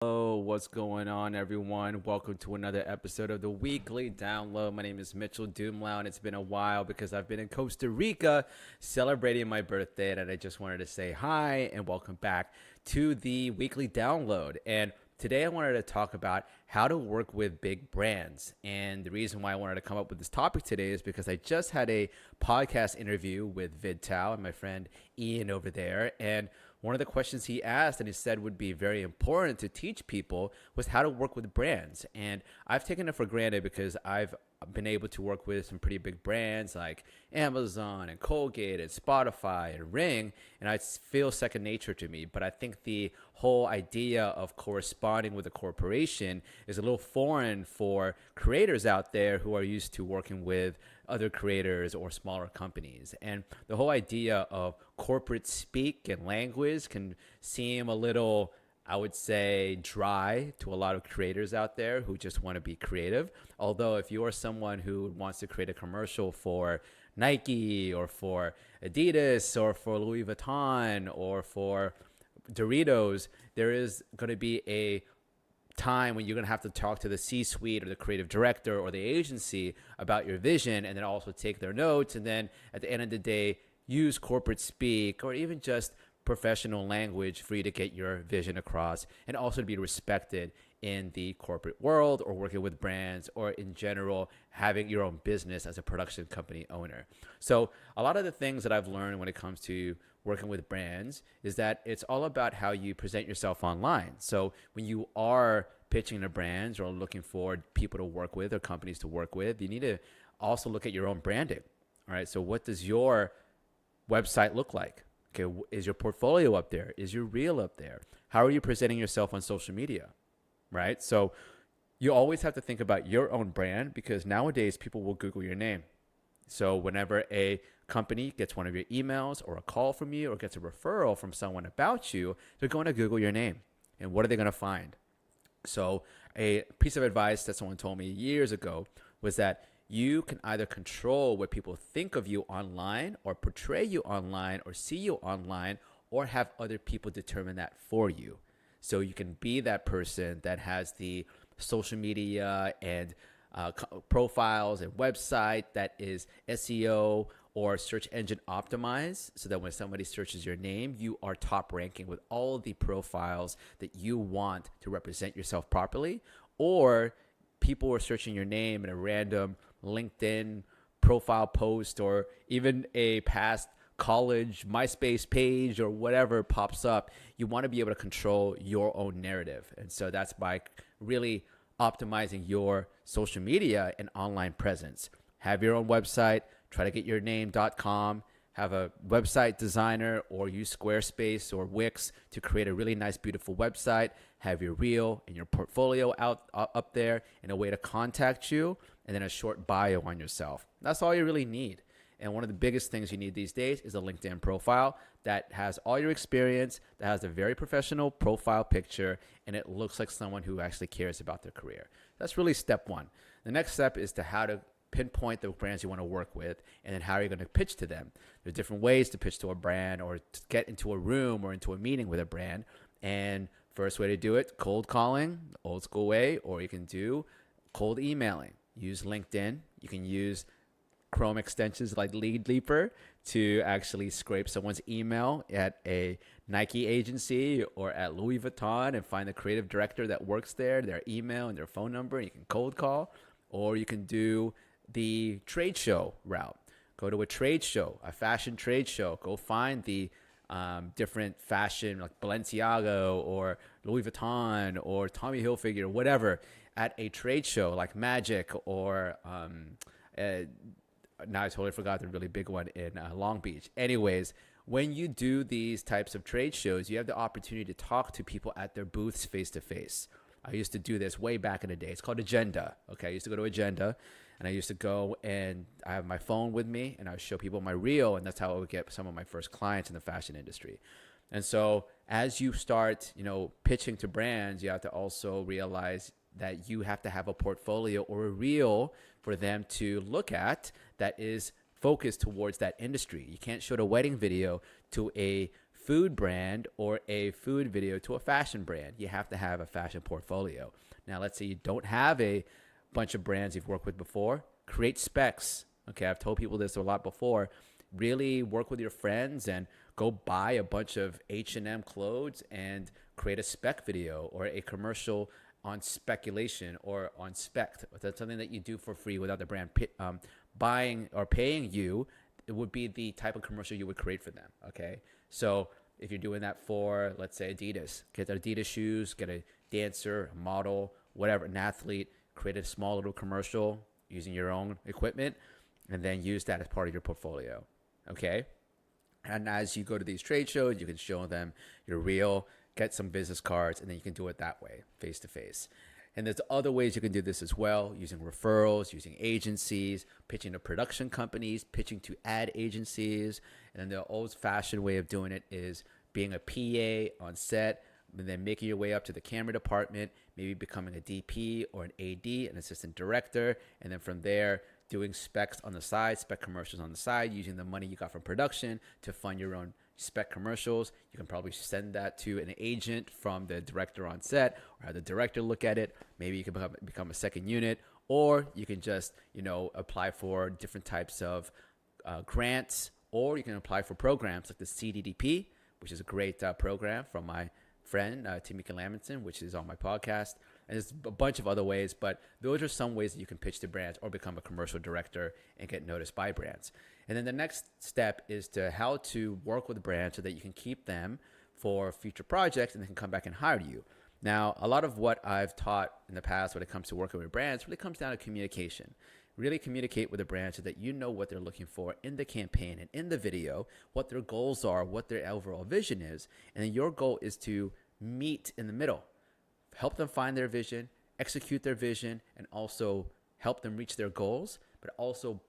Hello, what's going on, everyone? Welcome to another episode of the weekly download. My name is Mitchell Dumlao, and it's been a while because I've been in Costa Rica celebrating my birthday, and I just wanted to say hi and welcome back to the weekly download. And today I wanted to talk about how to work with big brands. And the reason why I wanted to come up with this topic today is because I just had a podcast interview with Vidtal and my friend Ian over there, and one of the questions he asked and he said would be very important to teach people was how to work with brands. And I've taken it for granted because I've been able to work with some pretty big brands like Amazon and Colgate and Spotify and Ring, and it feels second nature to me. But I think the whole idea of corresponding with a corporation is a little foreign for creators out there who are used to working with other creators or smaller companies. And the whole idea of corporate speak and language can seem a little, I would say, dry to a lot of creators out there who just want to be creative. Although if you are someone who wants to create a commercial for Nike or for Adidas or for Louis Vuitton or for Doritos, there is going to be a time when you're going to have to talk to the C-suite or the creative director or the agency about your vision, and then also take their notes, and then at the end of the day use corporate speak or even just professional language for you to get your vision across, and also to be respected in the corporate world or working with brands or in general having your own business as a production company owner. So a lot of the things that I've learned when it comes to working with brands is that it's all about how you present yourself online. So when you are pitching to brands or looking for people to work with or companies to work with, you need to also look at your own branding. All right. So what does your website look like? Okay. Is your portfolio up there? Is your reel up there? How are you presenting yourself on social media? Right. So you always have to think about your own brand, because nowadays people will Google your name. So whenever a company gets one of your emails or a call from you or gets a referral from someone about you, they're going to Google your name. And what are they going to find? So a piece of advice that someone told me years ago was that you can either control what people think of you online or portray you online or see you online, or have other people determine that for you. So you can be that person that has the social media and profiles and website that is SEO or search engine optimized, so that when somebody searches your name, you are top ranking with all of the profiles that you want to represent yourself properly. Or people are searching your name in a random LinkedIn profile post or even a past college MySpace page or whatever pops up. You want to be able to control your own narrative. And so that's by really optimizing your social media and online presence. Have your own website, try to get your name.com, have a website designer or use Squarespace or Wix to create a really nice, beautiful website, have your reel and your portfolio up there and a way to contact you, and then a short bio on yourself. That's all you really need. And one of the biggest things you need these days is a LinkedIn profile that has all your experience, that has a very professional profile picture, and it looks like someone who actually cares about their career. That's really step one. The next step is to how to pinpoint the brands you want to work with, and then how are you going to pitch to them. There's different ways to pitch to a brand or to get into a room or into a meeting with a brand. And first way to do it, cold calling, old school way, or you can do cold emailing. Use LinkedIn. You can use Chrome extensions like Lead Leaper to actually scrape someone's email at a Nike agency or at Louis Vuitton and find the creative director that works there, their email and their phone number, and you can cold call. Or you can do the trade show route. Go to a trade show, a fashion trade show. Go find the different fashion like Balenciaga or Louis Vuitton or Tommy Hilfiger, whatever, at a trade show like Magic or now I totally forgot the really big one in Long Beach. Anyways, when you do these types of trade shows, you have the opportunity to talk to people at their booths face to face. I used to do this way back in the day. It's called Agenda. Okay, I used to go to Agenda, and I used to go and I have my phone with me, and I would show people my reel, and that's how I would get some of my first clients in the fashion industry. And so as you start, pitching to brands, you have to also realize that you have to have a portfolio or a reel for them to look at that is focused towards that industry. You can't show the wedding video to a food brand or a food video to a fashion brand, you have to have a fashion portfolio. Now, let's say you don't have a bunch of brands you've worked with before, create specs. Okay, I've told people this a lot before. Really work with your friends and go buy a bunch of H&M clothes and create a spec video or a commercial on speculation or on spec. That's something that you do for free without the brand buying or paying you. It would be the type of commercial you would create for them. Okay, so if you're doing that for, let's say, Adidas, get Adidas shoes, get a dancer, a model, whatever, an athlete, create a small little commercial using your own equipment, and then use that as part of your portfolio. Okay, and as you go to these trade shows, you can show them your reel, get some business cards, and then you can do it that way, face to face. And there's other ways you can do this as well, using referrals, using agencies, pitching to production companies, pitching to ad agencies. And then the old-fashioned way of doing it is being a PA on set, and then making your way up to the camera department, maybe becoming a DP or an AD, an assistant director, and then from there, doing specs on the side, spec commercials on the side, using the money you got from production to fund your own spec commercials. You can probably send that to an agent from the director on set, or have the director look at it. Maybe you can become a second unit, or you can just, apply for different types of grants, or you can apply for programs like the CDDP, which is a great program from my friend, Timika Lamington, which is on my podcast. And there's a bunch of other ways, but those are some ways that you can pitch to brands or become a commercial director and get noticed by brands. And then the next step is to how to work with brands so that you can keep them for future projects and they can come back and hire you. Now, a lot of what I've taught in the past when it comes to working with brands really comes down to communication. Really communicate with the brand so that you know what they're looking for in the campaign and in the video, what their goals are, what their overall vision is. And then your goal is to meet in the middle. Help them find their vision, execute their vision, and also help them reach their goals, but also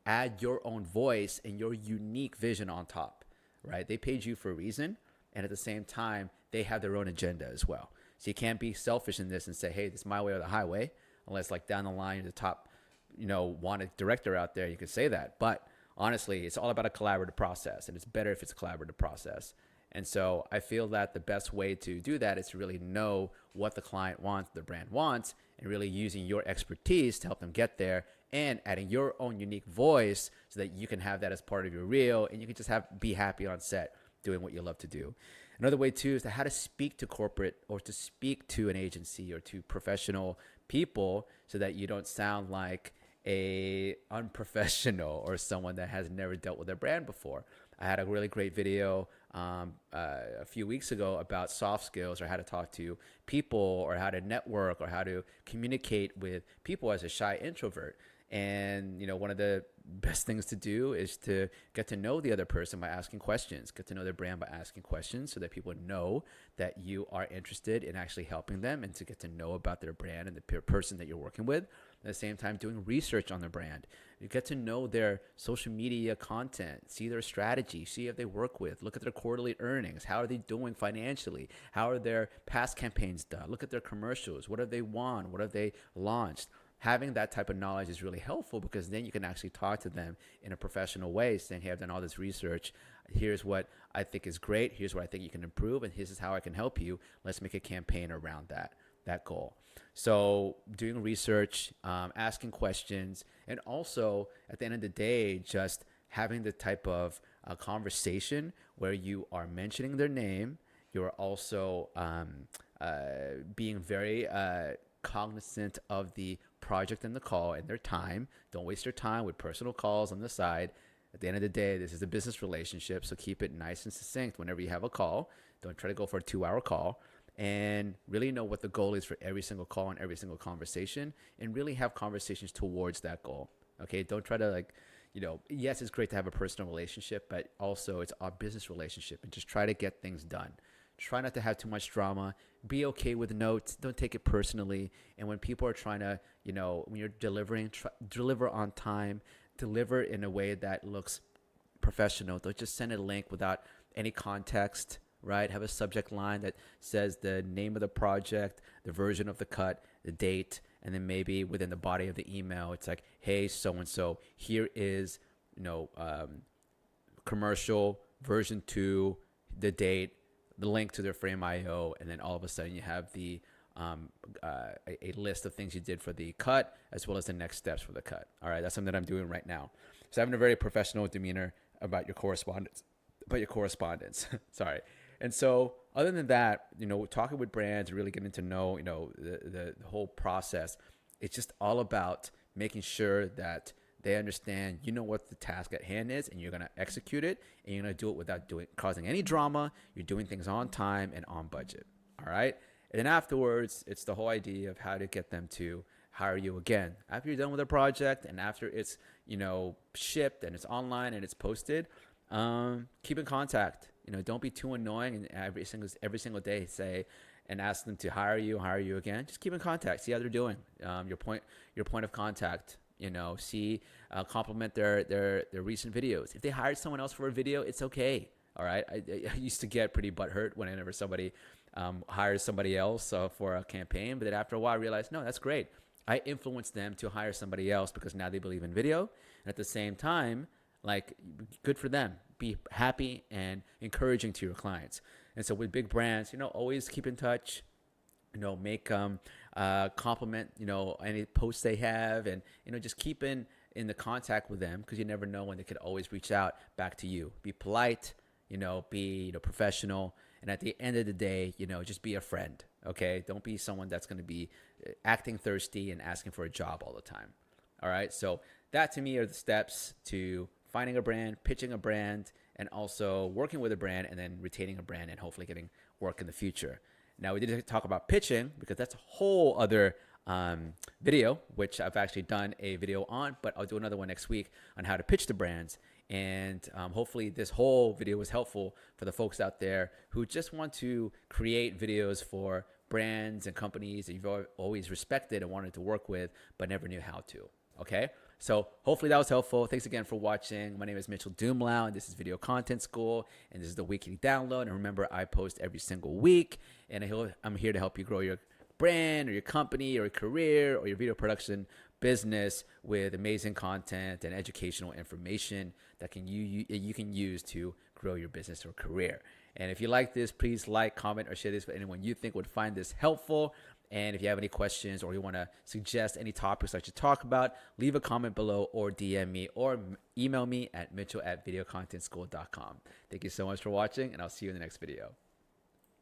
add your own voice and your unique vision on top, right? They paid you for a reason, and at the same time, they have their own agenda as well. So you can't be selfish in this and say, hey, this is my way or the highway, unless like down the line, the top, wanted director out there, you can say that. But honestly, it's all about a collaborative process, and it's better if it's a collaborative process. And so I feel that the best way to do that is to really know what the client wants, the brand wants, and really using your expertise to help them get there and adding your own unique voice so that you can have that as part of your reel and you can just be happy on set doing what you love to do. Another way too is how to speak to corporate or to speak to an agency or to professional people so that you don't sound like a unprofessional or someone that has never dealt with their brand before. I had a really great video a few weeks ago about soft skills or how to talk to people or how to network or how to communicate with people as a shy introvert. And, one of the best things to do is to get to know the other person by asking questions, get to know their brand by asking questions so that people know that you are interested in actually helping them and to get to know about their brand and the person that you're working with. At the same time, doing research on their brand. You get to know their social media content, see their strategy, see if they work with, look at their quarterly earnings. How are they doing financially? How are their past campaigns done? Look at their commercials. What have they won? What have they launched? Having that type of knowledge is really helpful because then you can actually talk to them in a professional way, saying, hey, I've done all this research. Here's what I think is great. Here's what I think you can improve. And here's how I can help you. Let's make a campaign around that goal. So doing research, asking questions, and also at the end of the day, just having the type of conversation where you are mentioning their name. You're also being very cognizant of the project and the call and their time. Don't waste your time with personal calls on the side. At the end of the day, this is a business relationship, so keep it nice and succinct whenever you have a call. Don't try to go for a 2-hour call. And really know what the goal is for every single call and every single conversation, and really have conversations towards that goal. Okay, don't try to yes, it's great to have a personal relationship, but also it's our business relationship, and just try to get things done. Try not to have too much drama. Be okay with notes. Don't take it personally. And when people are trying to, when you're delivering, deliver on time, deliver in a way that looks professional. Don't just send a link without any context. Right? Have a subject line that says the name of the project, the version of the cut, the date, and then maybe within the body of the email, it's like, hey, so-and-so, here is, commercial version 2. the date, the link to their frame IO, and then all of a sudden you have the a list of things you did for the cut as well as the next steps for the cut. All right, that's something that I'm doing right now. So having a very professional demeanor about your correspondence, Sorry. And so other than that, talking with brands, really getting to know, the whole process, it's just all about making sure that they understand, what the task at hand is, and you're going to execute it, and you're going to do it without causing any drama. You're doing things on time and on budget. All right. And then afterwards, it's the whole idea of how to get them to hire you again. After you're done with a project and after it's, shipped and it's online and it's posted, keep in contact. Don't be too annoying and every single day say and ask them to hire you again. Just keep in contact. See how they're doing. Your point of contact. Compliment their recent videos. If they hired someone else for a video, it's okay. All right. I used to get pretty butthurt whenever somebody hires somebody else for a campaign, but then after a while I realized, no, that's great. I influenced them to hire somebody else because now they believe in video, and at the same time, like, good for them. Be happy and encouraging to your clients. And so with big brands, always keep in touch. Make compliment, any posts they have, and just keep in the contact with them, because you never know when they could always reach out back to you. Be polite, be professional, and at the end of the day, just be a friend. Okay, don't be someone that's going to be acting thirsty and asking for a job all the time. All right, so that to me are the steps to finding a brand, pitching a brand, and also working with a brand, and then retaining a brand and hopefully getting work in the future. Now, we did talk about pitching because that's a whole other video, which I've actually done a video on, but I'll do another one next week on how to pitch to brands. And hopefully this whole video was helpful for the folks out there who just want to create videos for brands and companies that you've always respected and wanted to work with, but never knew how to. Okay, so hopefully that was helpful. Thanks again for watching. My name is Mitchel Dumlao, and this is Video Content School, and this is the weekly download. And remember, I post every single week, and I'm here to help you grow your brand or your company or your career or your video production business with amazing content and educational information that you can use to grow your business or career. And if you like this, please like, comment, or share this with anyone you think would find this helpful. And if you have any questions or you want to suggest any topics I should talk about, leave a comment below or DM me or email me at mitchel@videocontentschool.com. Thank you so much for watching, and I'll see you in the next video.